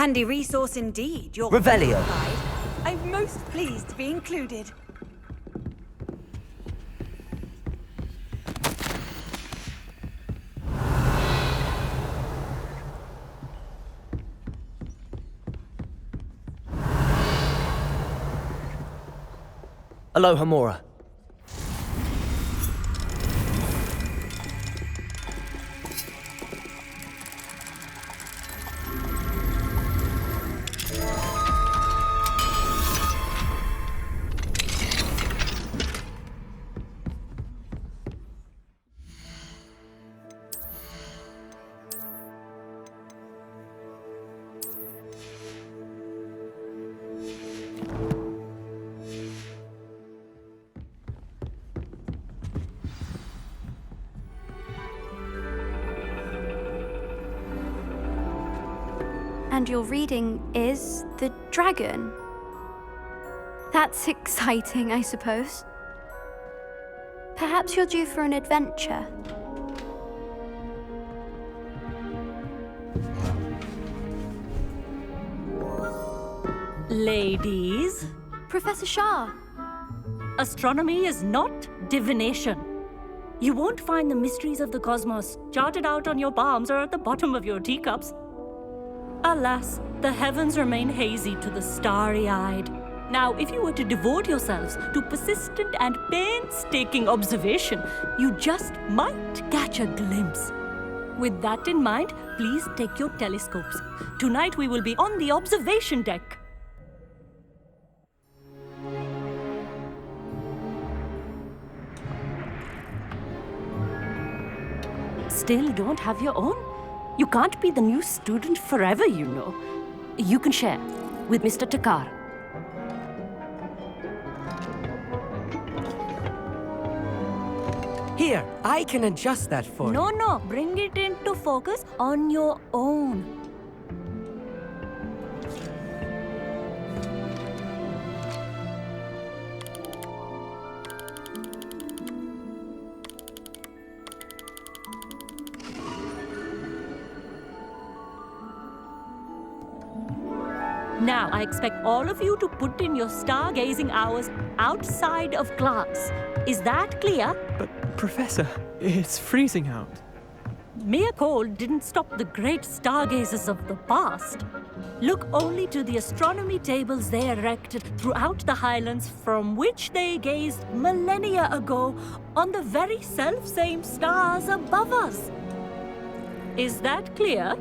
handy resource indeed, your Revelio. guide. I'm most pleased to be included. Aloha Mora. And your reading is the dragon. That's exciting, I suppose. Perhaps you're due for an adventure. Ladies, Professor Shah. astronomy is not divination. You won't find the mysteries of the cosmos charted out on your palms or at the bottom of your teacups. Alas, the heavens remain hazy to the starry-eyed. Now, if you were to devote yourselves to persistent and painstaking observation, you just might catch a glimpse. With that in mind, please take your telescopes. Tonight we will be on the observation deck. Still don't have your own? You can't be the new student forever, you know. You can share with Mr. Takar. Here, I can adjust that for you. No, bring it into focus on your own. Now, I expect all of you to put in your stargazing hours outside of class. Is that clear? But, Professor, it's freezing out. Mere cold didn't stop the great stargazers of the past. Look only to the astronomy tables they erected throughout the highlands from which they gazed millennia ago on the very self-same stars above us. Is that clear?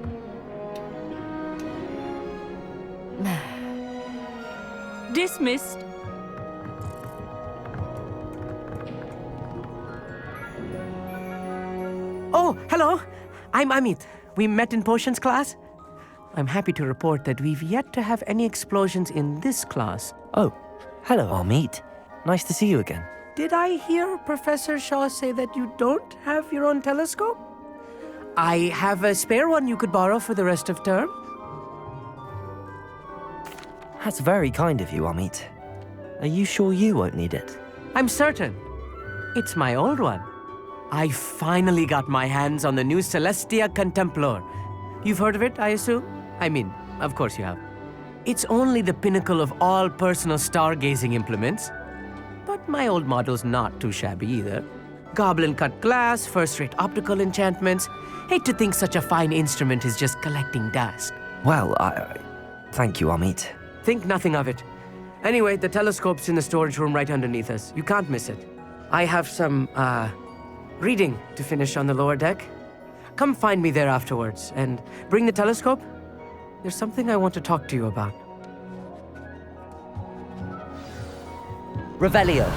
Dismissed. Oh, hello. I'm Amit. We met in potions class. I'm happy to report that we've yet to have any explosions in this class. Oh, hello, Amit. Nice to see you again. Did I hear Professor Shaw say that you don't have your own telescope? I have a spare one you could borrow for the rest of term. That's very kind of you, Amit. Are you sure you won't need it? I'm certain. It's my old one. I finally got my hands on the new Celestia Contemplar. You've heard of it, I assume? I mean, of course you have. It's only the pinnacle of all personal stargazing implements. But my old model's not too shabby either. Goblin-cut glass, first-rate optical enchantments. Hate to think such a fine instrument is just collecting dust. Well, thank you, Amit. Think nothing of it. Anyway, the telescope's in the storage room right underneath us. You can't miss it. I have some, reading to finish on the lower deck. Come find me there afterwards, and bring the telescope. There's something I want to talk to you about. Revelio.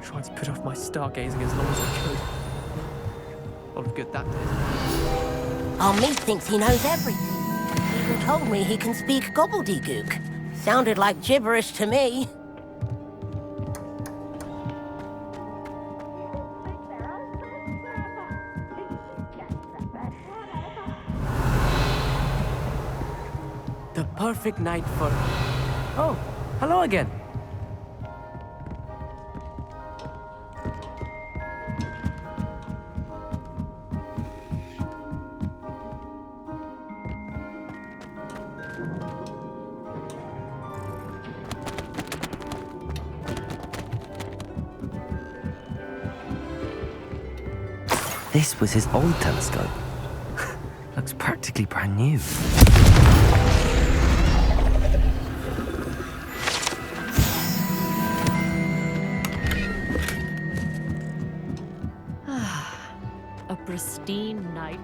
Tried to put off my stargazing as long as I could. A lot of good that did. Amit thinks he knows everything. He even told me he can speak gobbledygook. Sounded like gibberish to me. The perfect night for... Oh, hello again. This was his old telescope. Looks practically brand new. A pristine night.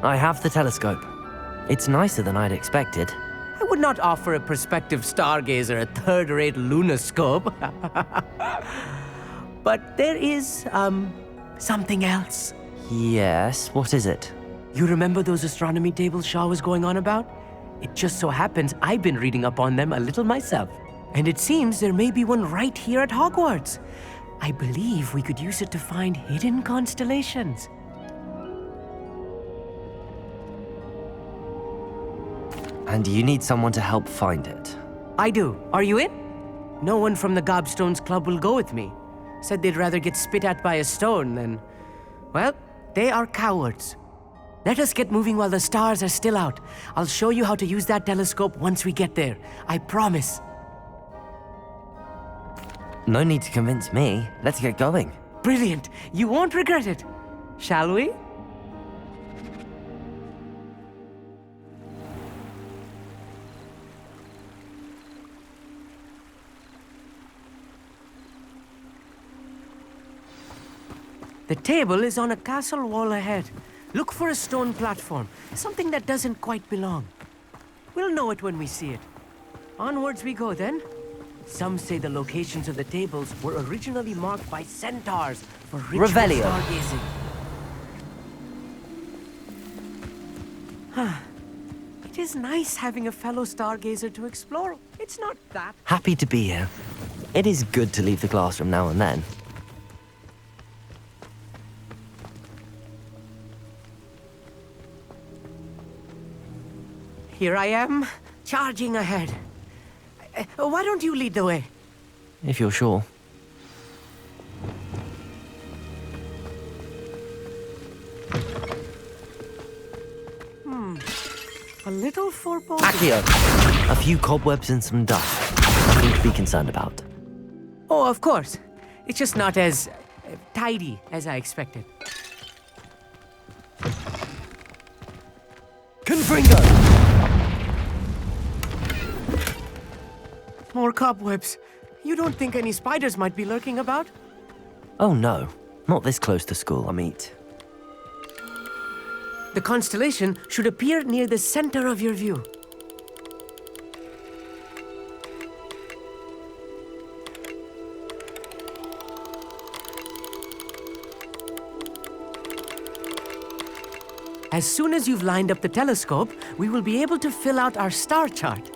I have the telescope. It's nicer than I'd expected. I would not offer a prospective stargazer a third-rate lunoscope. But there is, something else. Yes, what is it? You remember those astronomy tables Shaw was going on about? It just so happens I've been reading up on them a little myself. And it seems there may be one right here at Hogwarts. I believe we could use it to find hidden constellations. And you need someone to help find it. I do. Are you in? No one from the Gobstones Club will go with me. Said they'd rather get spit at by a stone than... Well, they are cowards. Let us get moving while the stars are still out. I'll show you how to use that telescope once we get there. I promise. No need to convince me. Let's get going. Brilliant. You won't regret it. Shall we? The table is on a castle wall ahead. Look for a stone platform, something that doesn't quite belong. We'll know it when we see it. Onwards we go then. Some say the locations of the tables were originally marked by centaurs for ritual Revelio. stargazing. It is nice having a fellow stargazer to explore. It's not that. Happy to be here. It is good to leave the classroom now and then. Here I am, charging ahead. Why don't you lead the way? If you're sure. A little foreboding. Accio! A few cobwebs and some dust. Nothing to be concerned about. Oh, of course. It's just not as tidy as I expected. Confringo! More cobwebs. You don't think any spiders might be lurking about? Oh no, not this close to school, Amit. The constellation should appear near the center of your view. As soon as you've lined up the telescope, we will be able to fill out our star chart.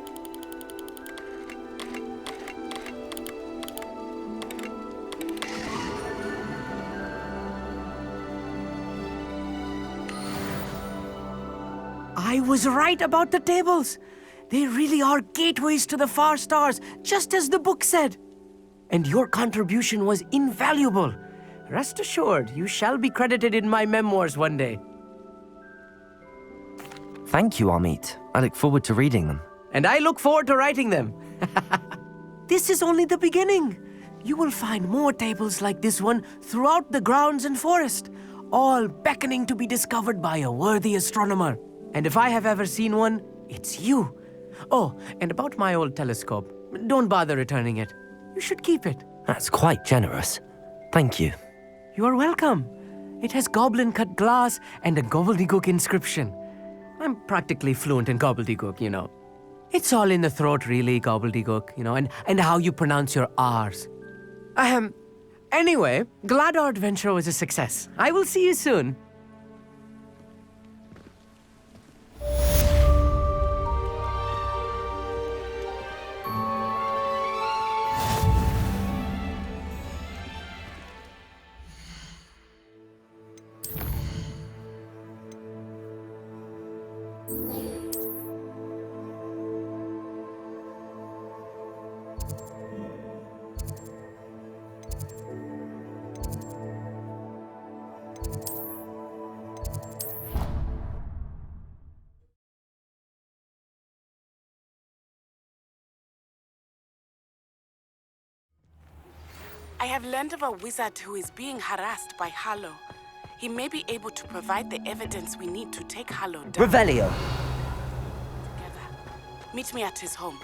I was right about the tables. They really are gateways to the far stars, just as the book said. And your contribution was invaluable. Rest assured, you shall be credited in my memoirs one day. Thank you, Amit. I look forward to reading them. And I look forward to writing them. This is only the beginning. You will find more tables like this one throughout the grounds and forest, all beckoning to be discovered by a worthy astronomer. And if I have ever seen one, it's you. Oh, and about my old telescope, don't bother returning it. You should keep it. That's quite generous. Thank you. You are welcome. It has goblin-cut glass and a gobbledygook inscription. I'm practically fluent in gobbledygook, you know. It's all in the throat, really, gobbledygook, you know, and how you pronounce your R's. Anyway, glad our adventure was a success. I will see you soon. I have learned of a wizard who is being harassed by Harlow. He may be able to provide the evidence we need to take Harlow down. Revelio. Together. Meet me at his home.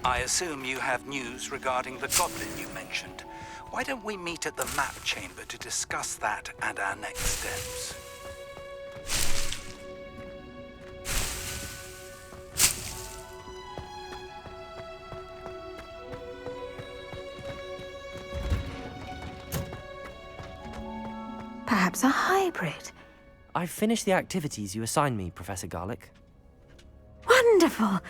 I assume you have news regarding the goblin you mentioned. Why don't we meet at the map chamber to discuss that and our next steps? Perhaps a hybrid. I've finished the activities you assigned me, Professor Garlick. Wonderful!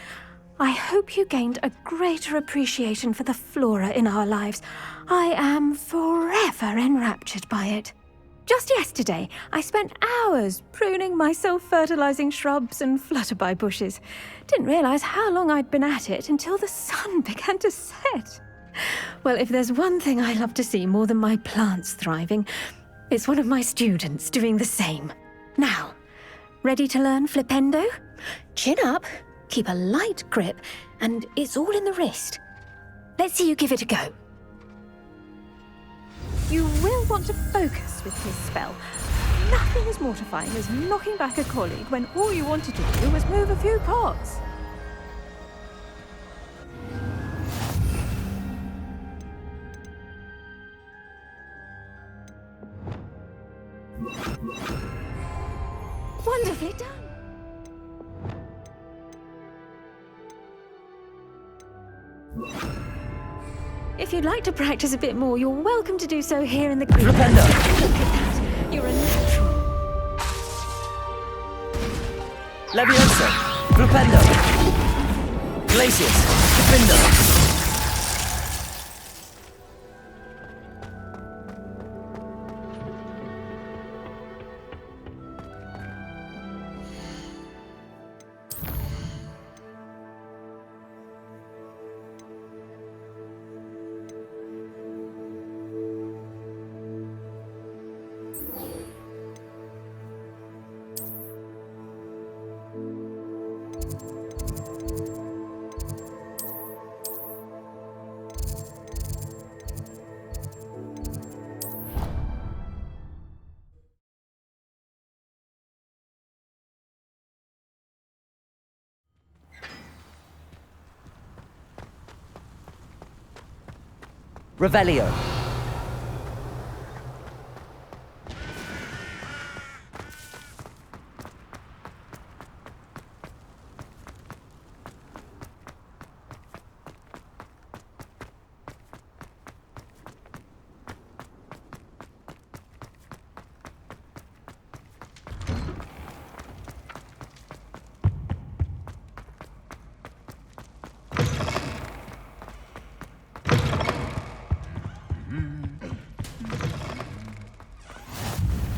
I hope you gained a greater appreciation for the flora in our lives. I am forever enraptured by it. Just yesterday, I spent hours pruning my self-fertilizing shrubs and flutterby bushes. Didn't realize how long I'd been at it until the sun began to set. Well, if there's one thing I love to see more than my plants thriving, it's one of my students doing the same. Now, ready to learn Flipendo? Chin up, keep a light grip, and it's all in the wrist. Let's see you give it a go. You will want to focus with his spell. Nothing as mortifying as knocking back a colleague when all you wanted to do was move a few pots. Wonderfully done. If you'd like to practice a bit more, you're welcome to do so here in the green. Flipendo! Look at that. You're a natural. Leviosa! Flipendo! Glacius! Flipendo! Revelio.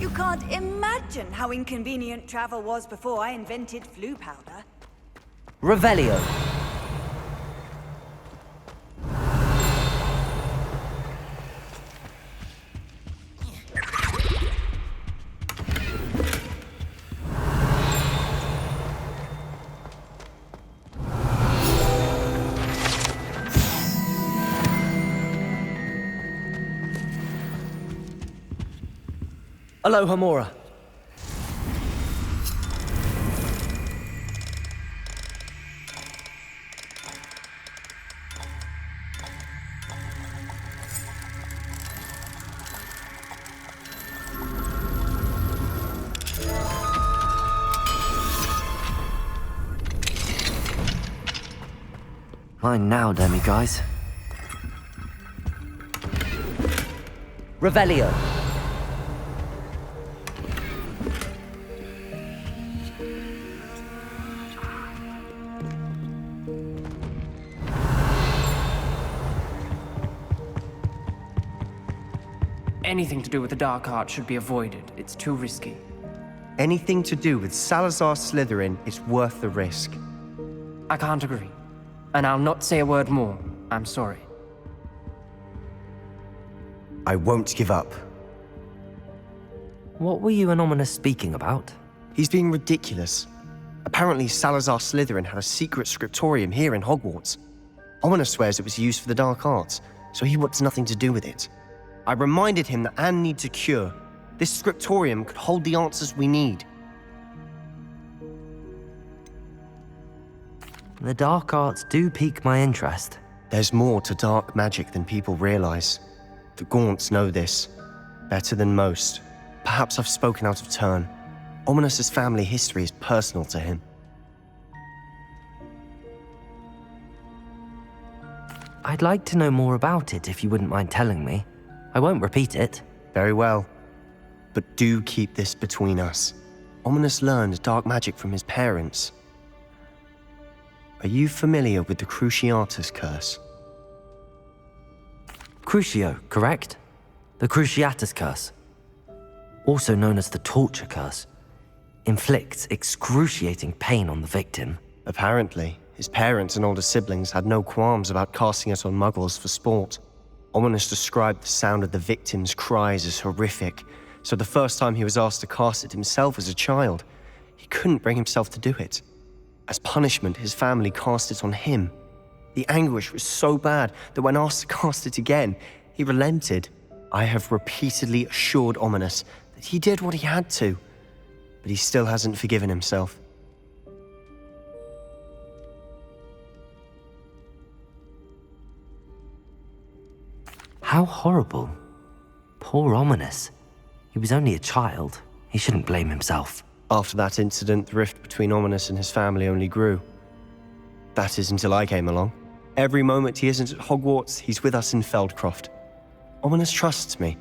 You can't imagine how inconvenient travel was before I invented flu powder. Revelio. Aloha Mora. Mine now, demiguise. Revelio. Anything to do with the dark art should be avoided. It's too risky. Anything to do with Salazar Slytherin is worth the risk. I can't agree. And I'll not say a word more. I'm sorry. I won't give up. What were you and Ominous speaking about? He's being ridiculous. Apparently Salazar Slytherin had a secret scriptorium here in Hogwarts. Ominous swears it was used for the dark arts, so he wants nothing to do with it. I reminded him that Anne needs a cure. This scriptorium could hold the answers we need. The dark arts do pique my interest. There's more to dark magic than people realize. The Gaunts know this better than most. Perhaps I've spoken out of turn. Ominous's family history is personal to him. I'd like to know more about it if you wouldn't mind telling me. I won't repeat it. Very well. But do keep this between us. Ominous learned dark magic from his parents. Are you familiar with the Cruciatus curse? Crucio, correct? The Cruciatus curse, also known as the torture curse, inflicts excruciating pain on the victim. Apparently, his parents and older siblings had no qualms about casting it on muggles for sport. Ominous described the sound of the victim's cries as horrific, so the first time he was asked to cast it himself as a child, he couldn't bring himself to do it. As punishment, his family cast it on him. The anguish was so bad that when asked to cast it again, he relented. I have repeatedly assured Ominous that he did what he had to, but he still hasn't forgiven himself. How horrible. Poor Ominous. He was only a child. He shouldn't blame himself. After that incident, the rift between Ominous and his family only grew. That is until I came along. Every moment he isn't at Hogwarts, he's with us in Feldcroft. Ominous trusts me.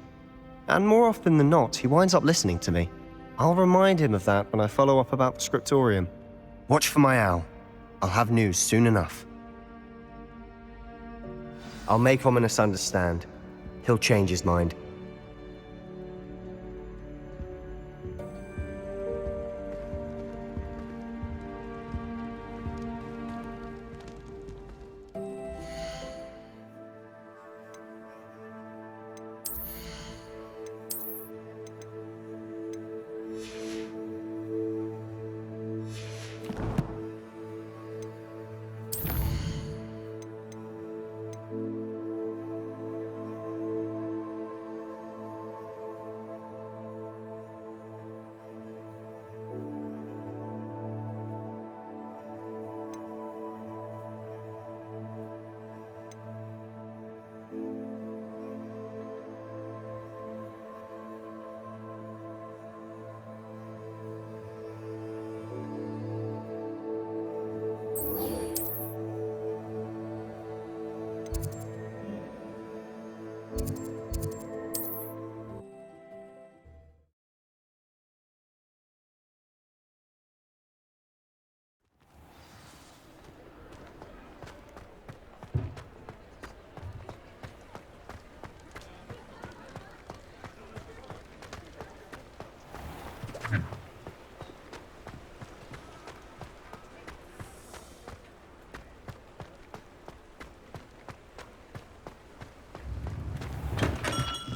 And more often than not, he winds up listening to me. I'll remind him of that when I follow up about the scriptorium. Watch for my owl. I'll have news soon enough. I'll make Ominous understand. He'll change his mind.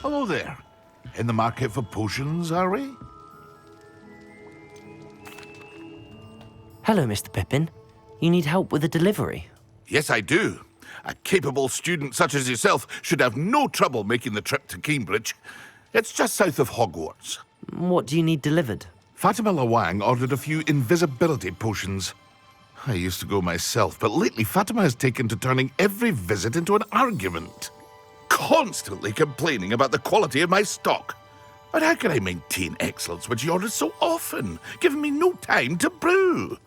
Hello there. In the market for potions, are we? Hello, Mr. Pippin. You need help with a delivery? Yes, I do. A capable student such as yourself should have no trouble making the trip to Cambridge. It's just south of Hogwarts. What do you need delivered? Fatima Lawang ordered a few invisibility potions. I used to go myself, but lately Fatima has taken to turning every visit into an argument. Constantly complaining about the quality of my stock. But how can I maintain excellence when she orders so often, giving me no time to brew?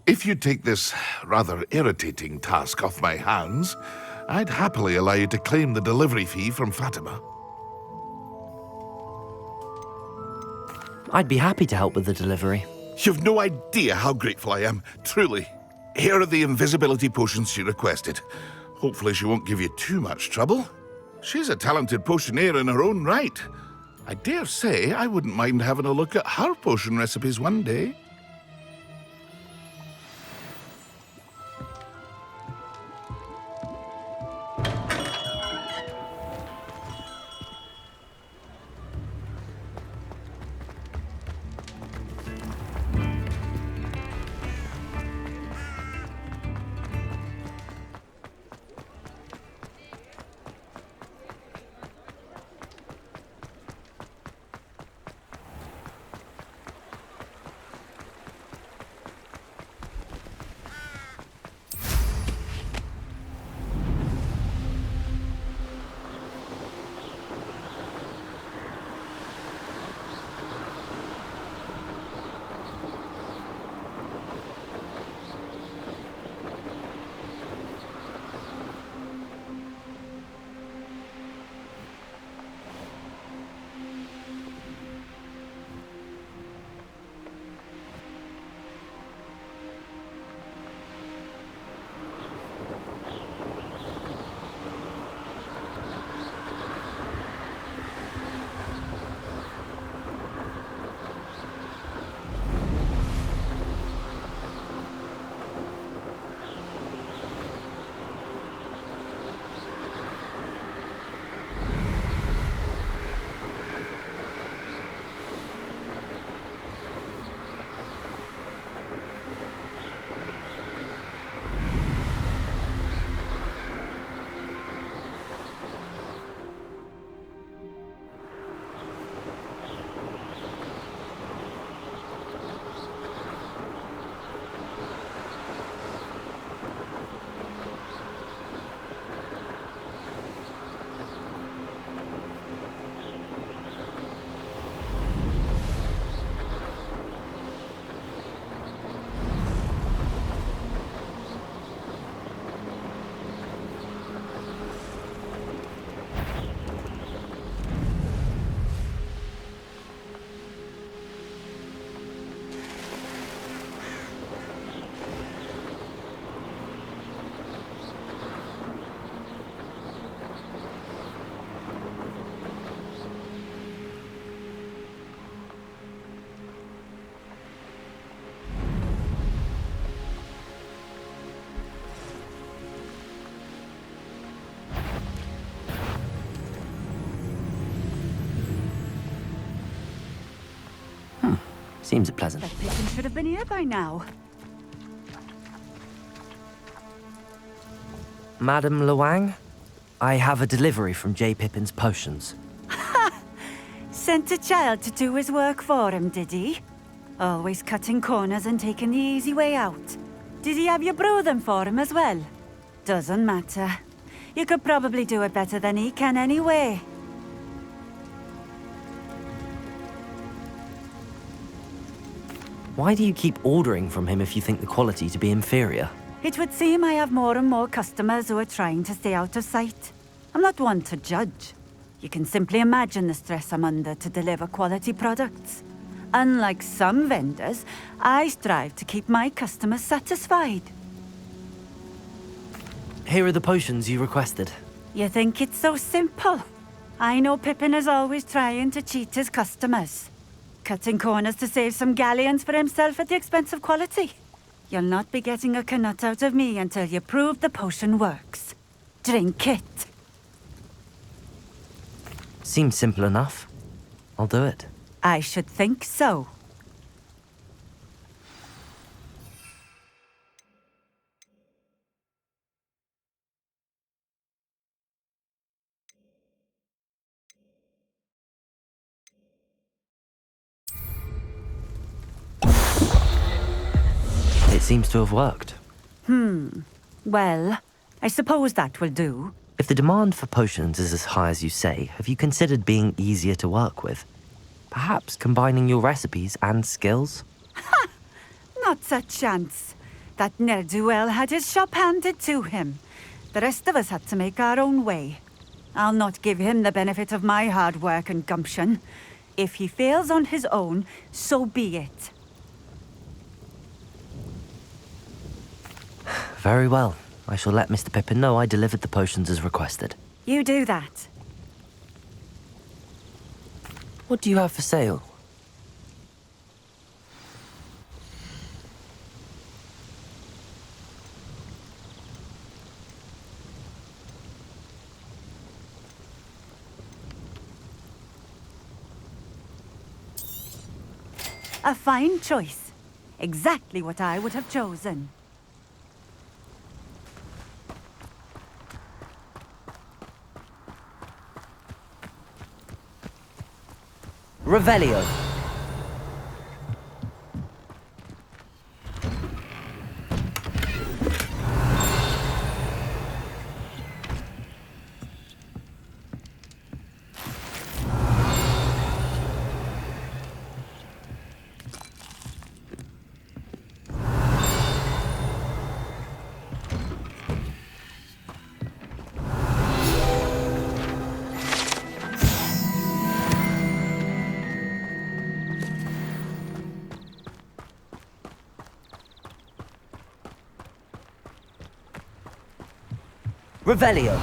If you take this rather irritating task off my hands, I'd happily allow you to claim the delivery fee from Fatima. I'd be happy to help with the delivery. You've no idea how grateful I am, truly. Here are the invisibility potions she requested. Hopefully she won't give you too much trouble. She's a talented potioneer in her own right. I dare say I wouldn't mind having a look at her potion recipes one day. Seems pleasant. That Pippin should have been here by now. Madam Luang, I have a delivery from J. Pippin's potions. Sent a child to do his work for him, did he? Always cutting corners and taking the easy way out. Did he have you brew them for him as well? Doesn't matter. You could probably do it better than he can anyway. Why do you keep ordering from him if you think the quality to be inferior? It would seem I have more and more customers who are trying to stay out of sight. I'm not one to judge. You can simply imagine the stress I'm under to deliver quality products. Unlike some vendors, I strive to keep my customers satisfied. Here are the potions you requested. You think it's so simple? I know Pippin is always trying to cheat his customers. Cutting corners to save some galleons for himself at the expense of quality. You'll not be getting a canut out of me until you prove the potion works. Drink it. Seems simple enough. I'll do it. I should think so. It seems to have worked. Well, I suppose that will do. If the demand for potions is as high as you say, have you considered being easier to work with? Perhaps combining your recipes and skills? Not a chance. That ne'er-do-well had his shop handed to him. The rest of us had to make our own way. I'll not give him the benefit of my hard work and gumption. If he fails on his own, so be it. Very well. I shall let Mr. Pippin know I delivered the potions as requested. You do that. What do you have for sale? A fine choice. Exactly what I would have chosen. Revelio. Revelio.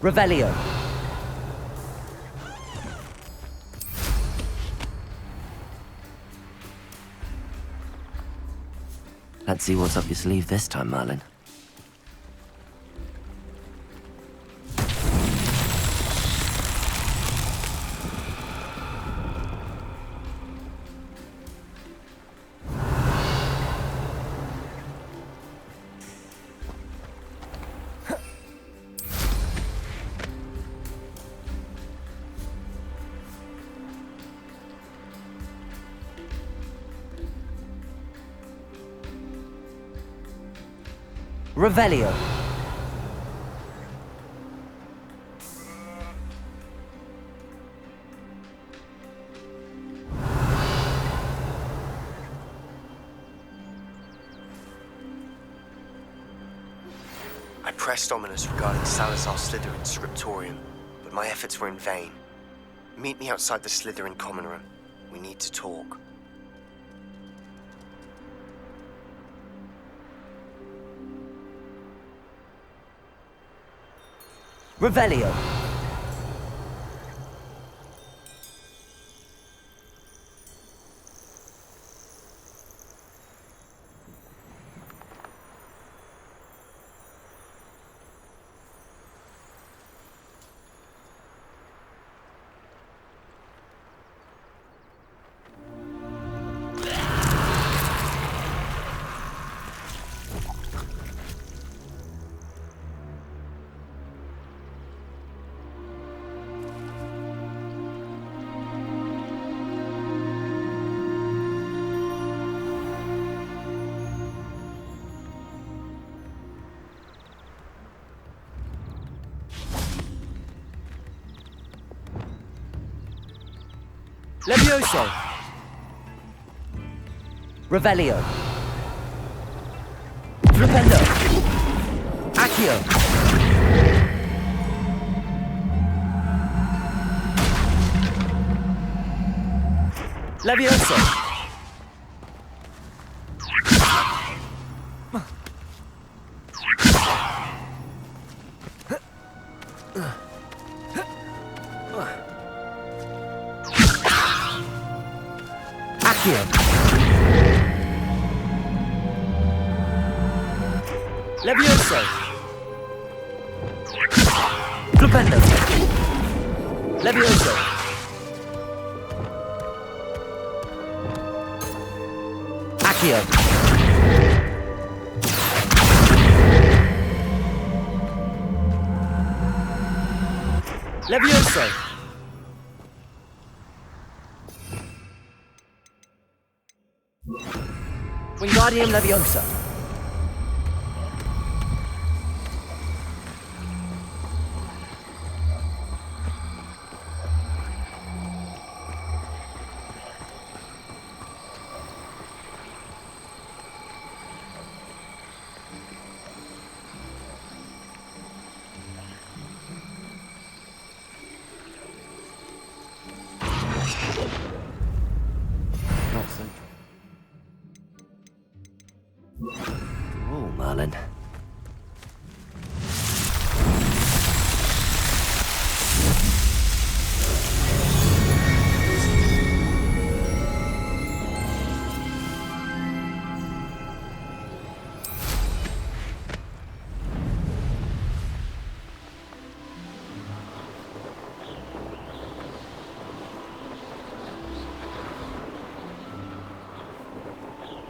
Revelio. Let's see what's up your sleeve this time, Merlin. Revelio. I pressed Ominous regarding Salazar Slytherin's scriptorium. but my efforts were in vain. Meet me outside the Slytherin common room. We need to talk. Revelio. Levioso. Revelio. Flipendo. Accio. Levioso. Accio. Levioso. Flipendo. Levioso. Accio. Levioso. Wingardium Leviosa. Not central. Oh, Merlin.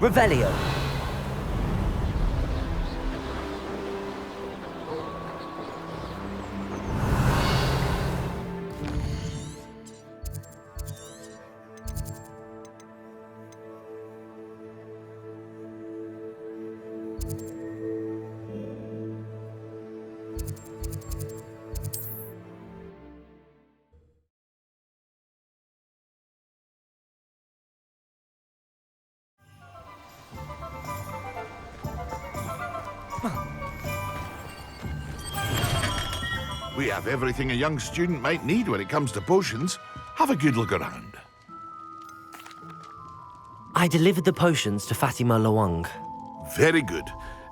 Revelio. We have everything a young student might need when it comes to potions. Have a good look around. I delivered the potions to Fatima Lawang. Very good.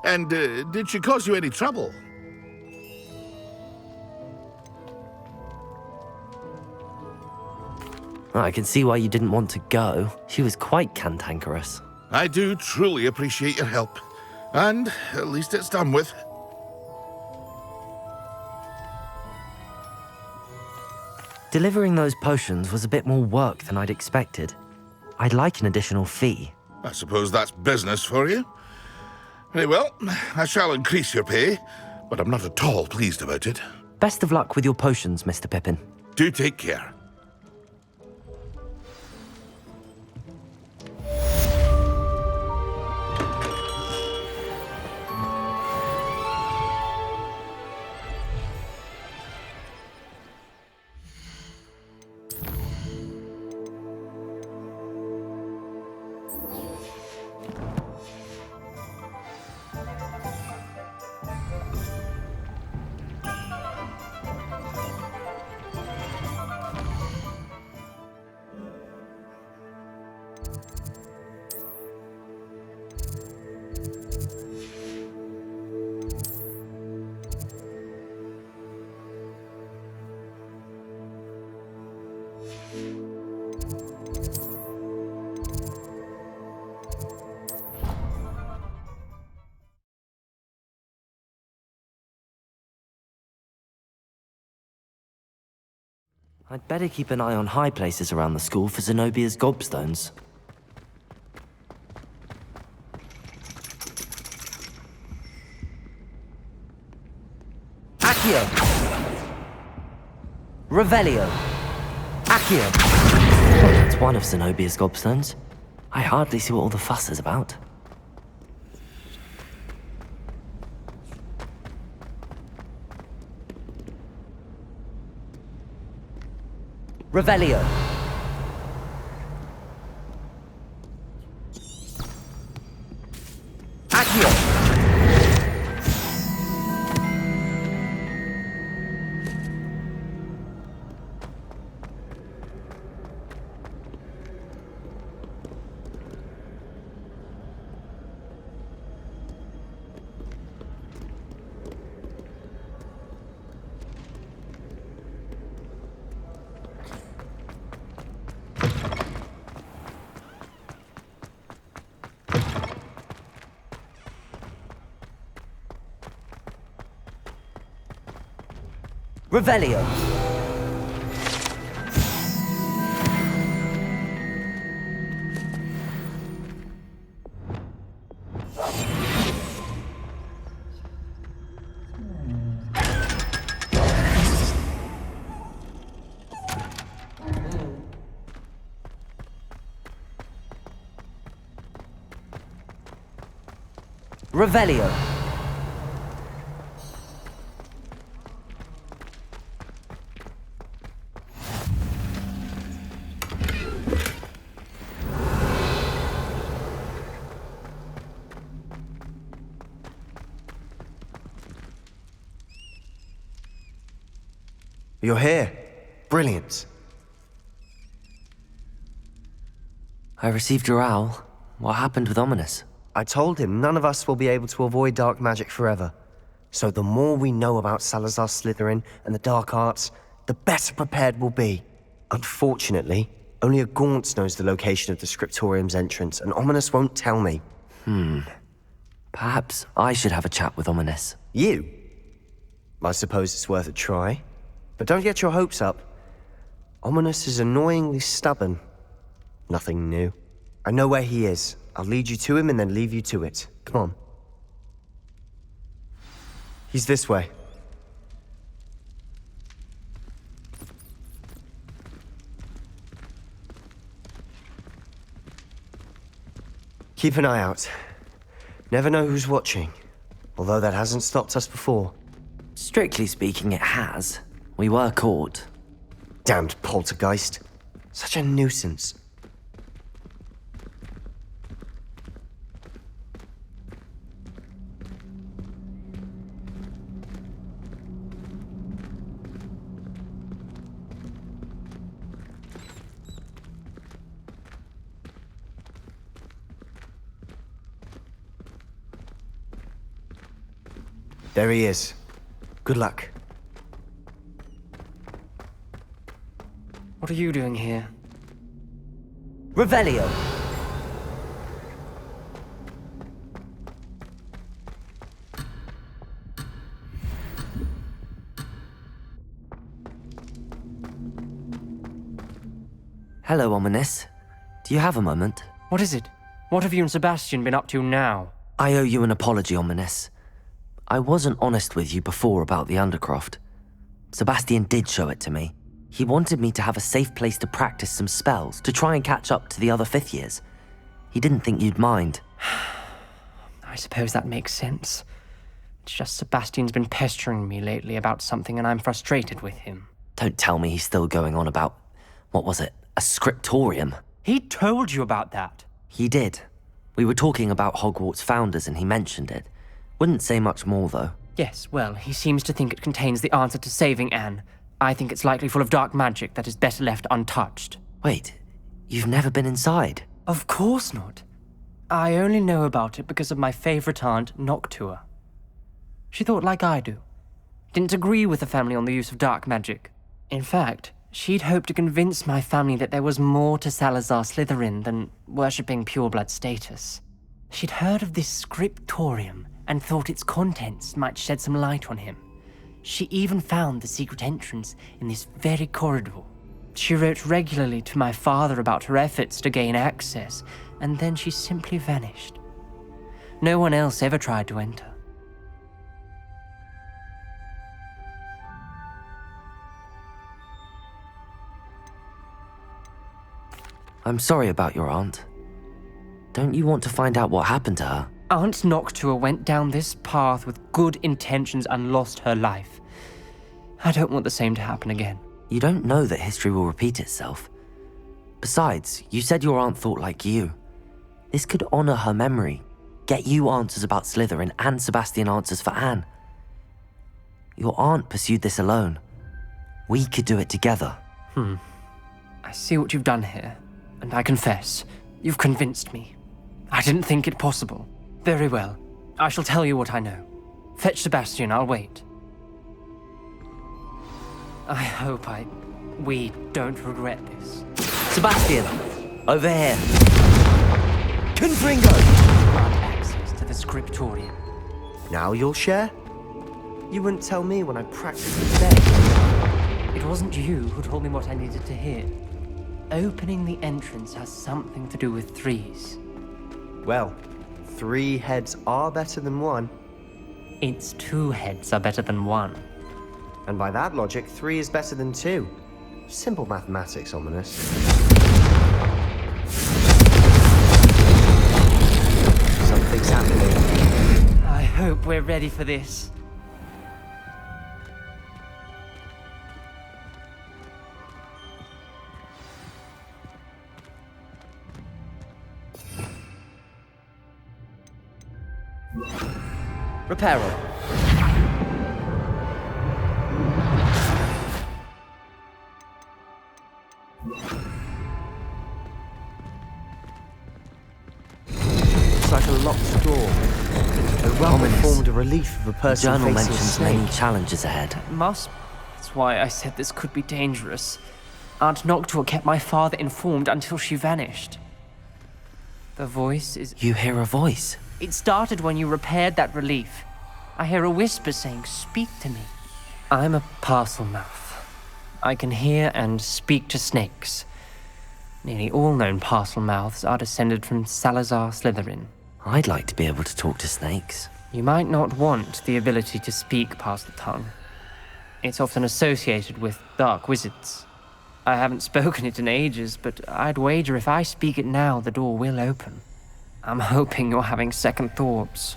And did she cause you any trouble? I can see why you didn't want to go. She was quite cantankerous. I do truly appreciate your help. And at least it's done with. Delivering those potions was a bit more work than I'd expected. I'd like an additional fee. I suppose that's business for you. Very well, I shall increase your pay, but I'm not at all pleased about it. Best of luck with your potions, Mr. Pippin. Do take care. I'd better keep an eye on high places around the school for Zenobia's gobstones. Accio! Revelio! Accio! Well, that's one of Zenobia's gobstones. I hardly see what all the fuss is about. Revelio! Accio! Revelio! Revelio! You're here. Brilliant. I received your owl. What happened with Ominous? I told him none of us will be able to avoid dark magic forever. So the more we know about Salazar Slytherin and the dark arts, the better prepared we'll be. Unfortunately, only a Gaunt knows the location of the Scriptorium's entrance, and Ominous won't tell me. Perhaps I should have a chat with Ominous. You? I suppose it's worth a try. But don't get your hopes up. Ominous is annoyingly stubborn. Nothing new. I know where he is. I'll lead you to him and then leave you to it. Come on. He's this way. Keep an eye out. Never know who's watching. Although that hasn't stopped us before. Strictly speaking, it has. We were caught. Damned poltergeist. Such a nuisance. There he is. Good luck. What are you doing here? Revelio! Hello, Ominous. Do you have a moment? What is it? What have you and Sebastian been up to now? I owe you an apology, Ominous. I wasn't honest with you before about the Undercroft. Sebastian did show it to me. He wanted me to have a safe place to practice some spells, to try and catch up to the other fifth years. He didn't think you'd mind. I suppose that makes sense. It's just Sebastian's been pestering me lately about something and I'm frustrated with him. Don't tell me he's still going on about, what was it, a scriptorium? He told you about that. He did. We were talking about Hogwarts founders and he mentioned it. Wouldn't say much more, though. Yes, well, he seems to think it contains the answer to saving Anne. I think it's likely full of dark magic that is better left untouched. Wait, you've never been inside? Of course not. I only know about it because of my favorite aunt, Noctua. She thought like I do. Didn't agree with the family on the use of dark magic. In fact, she'd hoped to convince my family that there was more to Salazar Slytherin than worshipping pureblood status. She'd heard of this scriptorium and thought its contents might shed some light on him. She even found the secret entrance in this very corridor. She wrote regularly to my father about her efforts to gain access, and then she simply vanished. No one else ever tried to enter. I'm sorry about your aunt. Don't you want to find out what happened to her? Aunt Noctua went down this path with good intentions and lost her life. I don't want the same to happen again. You don't know that history will repeat itself. Besides, you said your aunt thought like you. This could honor her memory, get you answers about Slytherin and Sebastian answers for Anne. Your aunt pursued this alone. We could do it together. I see what you've done here, and I confess, you've convinced me. I didn't think it possible. Very well. I shall tell you what I know. Fetch Sebastian, I'll wait. I hope we don't regret this. Sebastian! Over here! Confringo! Grant access to the scriptorium. Now you'll share? You wouldn't tell me when I practically begged. It wasn't you who told me what I needed to hear. Opening the entrance has something to do with threes. Well, 3 heads are better than 1. It's 2 heads are better than 1. And by that logic, 3 is better than 2. Simple mathematics, Ominous. Something's happening. I hope we're ready for this. Reparo. It's like a locked door. The rubble Ominous. formed a relief of a The person journal facing a mentions snake. many challenges ahead. Must. That's why I said this could be dangerous. Aunt Noctua kept my father informed until she vanished. The voice is... You hear a voice? It started when you repaired that relief. I hear a whisper saying, "Speak to me." I'm a parcel mouth. I can hear and speak to snakes. Nearly all known parcel mouths are descended from Salazar Slytherin. I'd like to be able to talk to snakes. You might not want the ability to speak past the tongue. It's often associated with dark wizards. I haven't spoken it in ages, but I'd wager if I speak it now, the door will open. I'm hoping you're having second thoughts.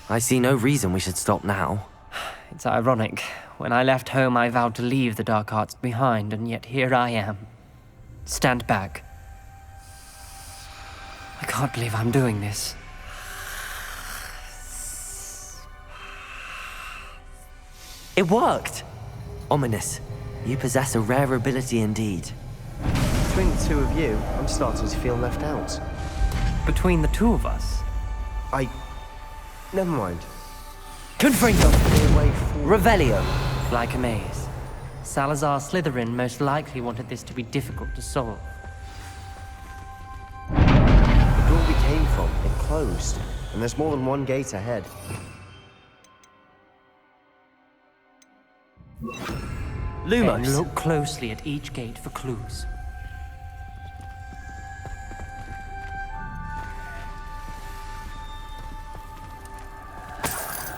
I see no reason we should stop now. It's ironic. When I left home, I vowed to leave the dark arts behind, and yet here I am. Stand back. I can't believe I'm doing this. It worked! Ominous, you possess a rare ability indeed. Between the 2 of you, I'm starting to feel left out. Between the 2 of us? Never mind. Confringo! Way forward. Revelio! Like a maze. Salazar Slytherin most likely wanted this to be difficult to solve. The door we came from, it closed. And there's more than 1 gate ahead. Lumos! Then look closely at each gate for clues.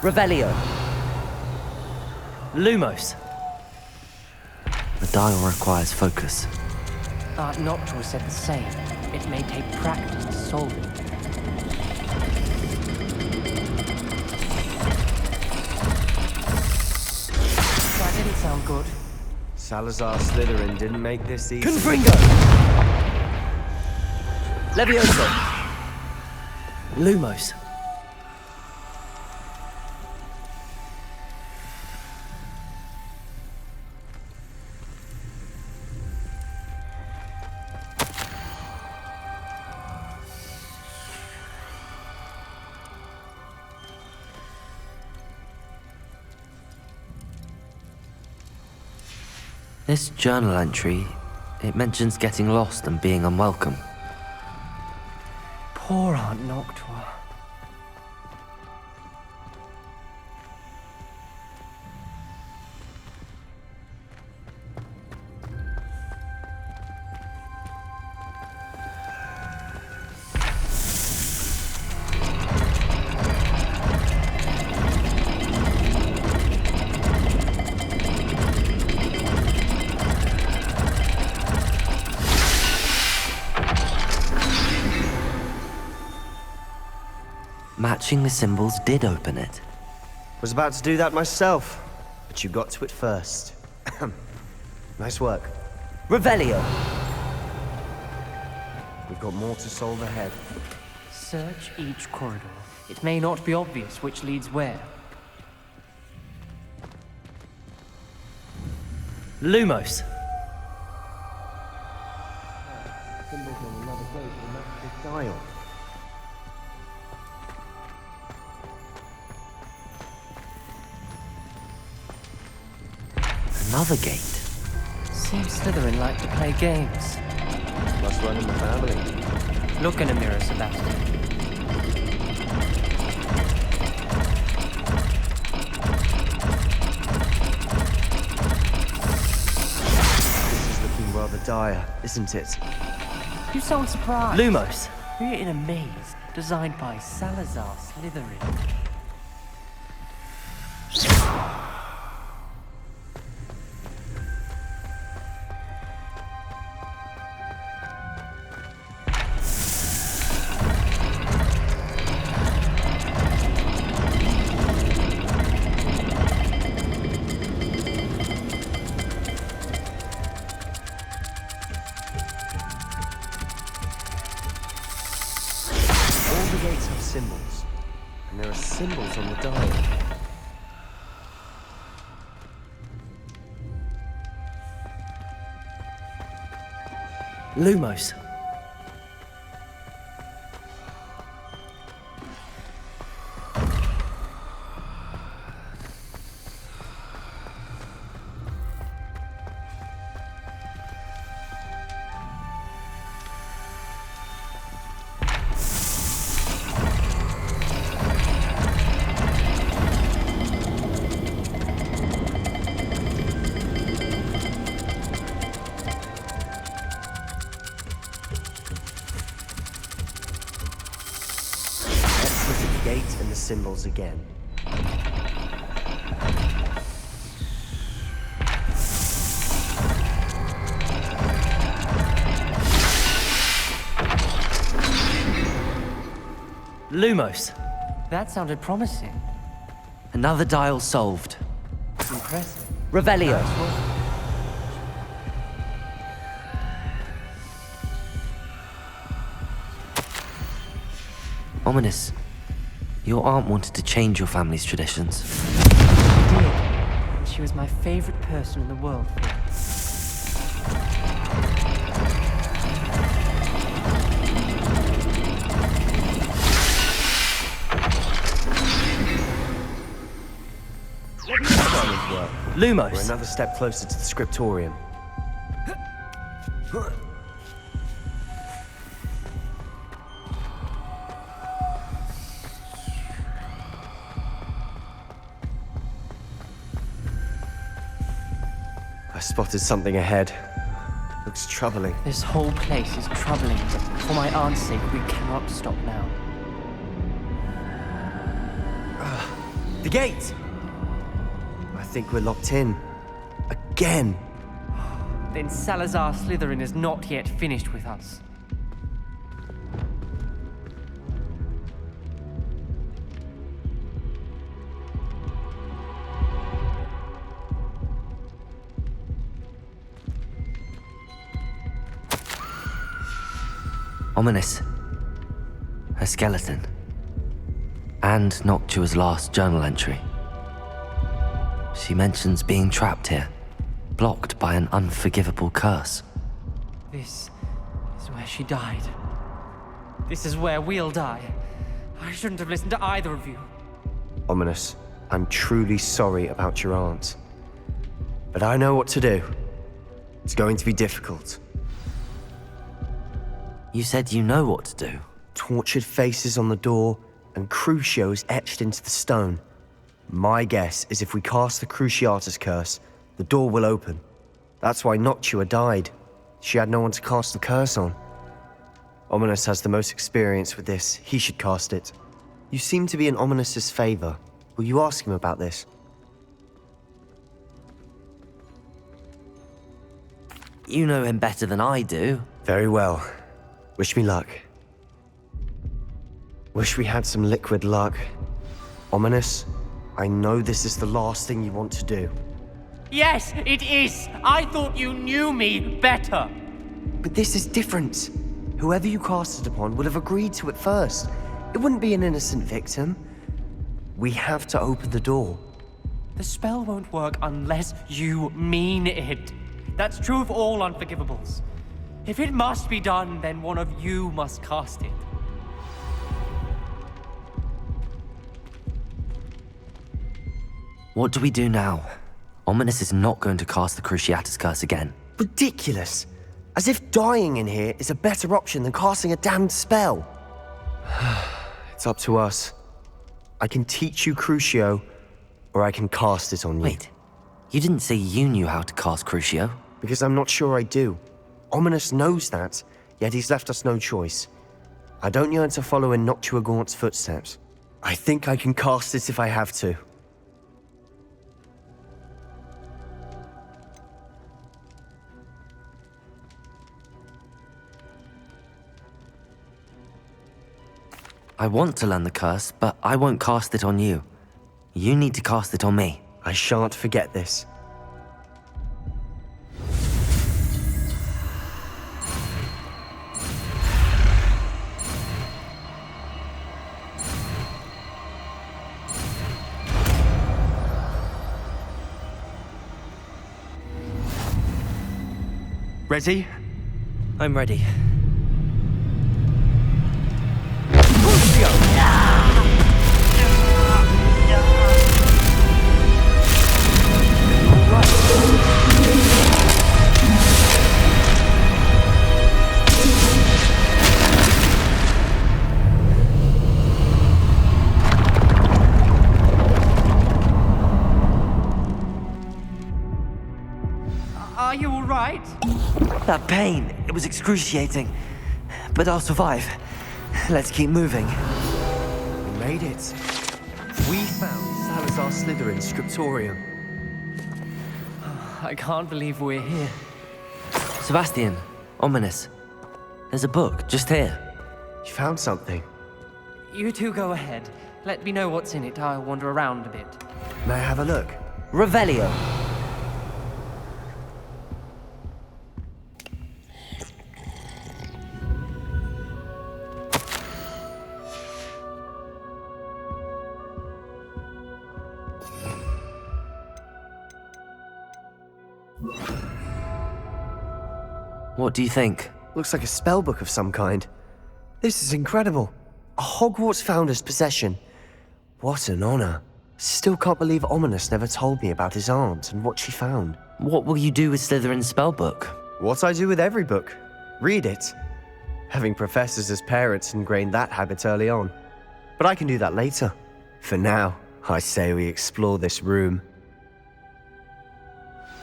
Revelio! Lumos! The dial requires focus. Aunt Noctua said the same. It may take practice to solve it. That didn't sound good. Salazar Slytherin didn't make this easy. Confringo! Levioso! Lumos! This journal entry, it mentions getting lost and being unwelcome. Poor Aunt Noctua. Matching the symbols did open it. Was about to do that myself, but you got to it first. Nice work. Revelio! We've got more to solve ahead. Search each corridor. It may not be obvious which leads where. Lumos. Symbols on another gate will match this dial. Another gate. Seems Slytherin like to play games. Must run in the family. Look in a mirror, Sebastian. This is looking rather dire, isn't it? You sound surprised. Lumos. We're in a maze designed by Salazar Slytherin. Symbols. And there are symbols on the dial. Lumos. Gate and the symbols again. Lumos. That sounded promising. Another dial solved. Impressive. Revelio. Ominous. Your aunt wanted to change your family's traditions. She did. She was my favorite person in the world. Lumos. We're another step closer to the scriptorium. I spotted something ahead. Looks troubling. This whole place is troubling, but for my aunt's sake, we cannot stop now. The gate! I think we're locked in. Again! Then Salazar Slytherin is not yet finished with us. Ominous. Her skeleton. And Noctua's last journal entry. She mentions being trapped here, blocked by an unforgivable curse. This is where she died. This is where we'll die. I shouldn't have listened to either of you. Ominous, I'm truly sorry about your aunt. But I know what to do. It's going to be difficult. You said you know what to do. Tortured faces on the door and Crucios etched into the stone. My guess is if we cast the Cruciatus curse, the door will open. That's why Noctua died. She had no one to cast the curse on. Ominous has the most experience with this. He should cast it. You seem to be in Ominous's favor. Will you ask him about this? You know him better than I do. Very well. Wish me luck. Wish we had some liquid luck. Ominous, I know this is the last thing you want to do. Yes, it is! I thought you knew me better! But this is different. Whoever you cast it upon would have agreed to it first. It wouldn't be an innocent victim. We have to open the door. The spell won't work unless you mean it. That's true of all unforgivables. If it must be done, then one of you must cast it. What do we do now? Ominous is not going to cast the Cruciatus Curse again. Ridiculous! As if dying in here is a better option than casting a damned spell. It's up to us. I can teach you Crucio, or I can cast it on you. Wait, you didn't say you knew how to cast Crucio? Because I'm not sure I do. Ominous knows that, yet he's left us no choice. I don't yearn to follow in Noctuagaunt's footsteps. I think I can cast it if I have to. I want to learn the curse, but I won't cast it on you. You need to cast it on me. I shan't forget this. Ready? I'm ready. Are you all right? That pain, it was excruciating. But I'll survive. Let's keep moving. We made it. We found Salazar Slytherin's scriptorium. I can't believe we're here. Sebastian, Ominous. There's a book just here. You found something. You two go ahead. Let me know what's in it. I'll wander around a bit. May I have a look? Revelio. What do you think? Looks like a spellbook of some kind. This is incredible. A Hogwarts founder's possession. What an honor. Still can't believe Ominous never told me about his aunt and what she found. What will you do with Slytherin's spellbook? What I do with every book. Read it. Having professors as parents ingrained that habit early on. But I can do that later. For now, I say we explore this room.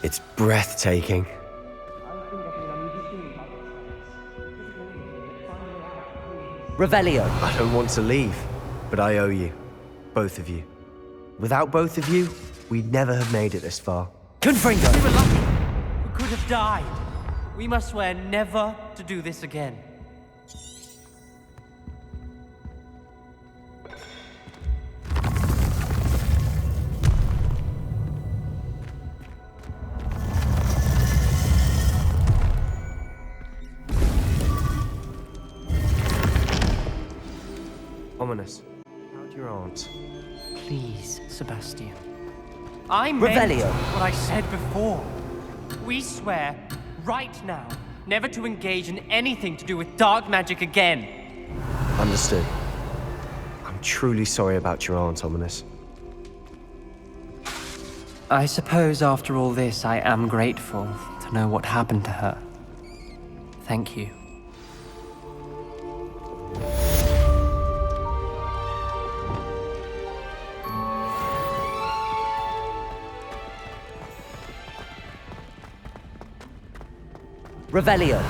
It's breathtaking. Revelio. I don't want to leave, but I owe you. Both of you. Without both of you, we'd never have made it this far. Confringo! We were lucky. We could have died. We must swear never to do this again. Ominous. How'd your aunt? Please, Sebastian. I Revelio. meant what I said before. We swear, right now, never to engage in anything to do with dark magic again. Understood. I'm truly sorry about your aunt, Ominous. I suppose after all this, I am grateful to know what happened to her. Thank you. Revelio.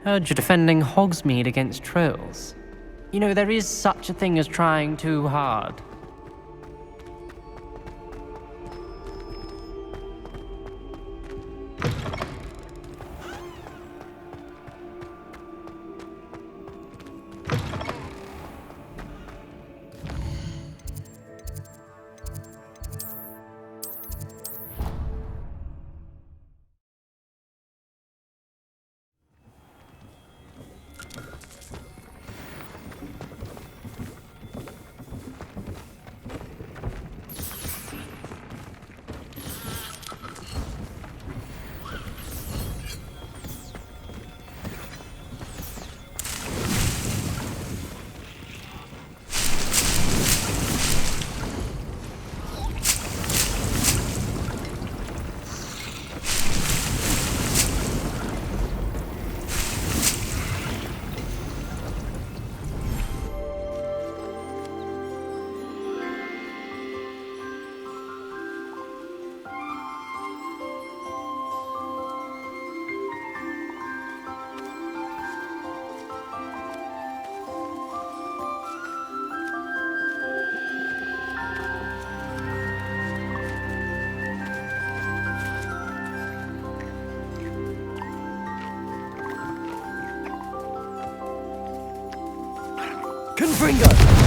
Heard you're defending Hogsmeade against trolls. You know, there is such a thing as trying too hard. Confringo!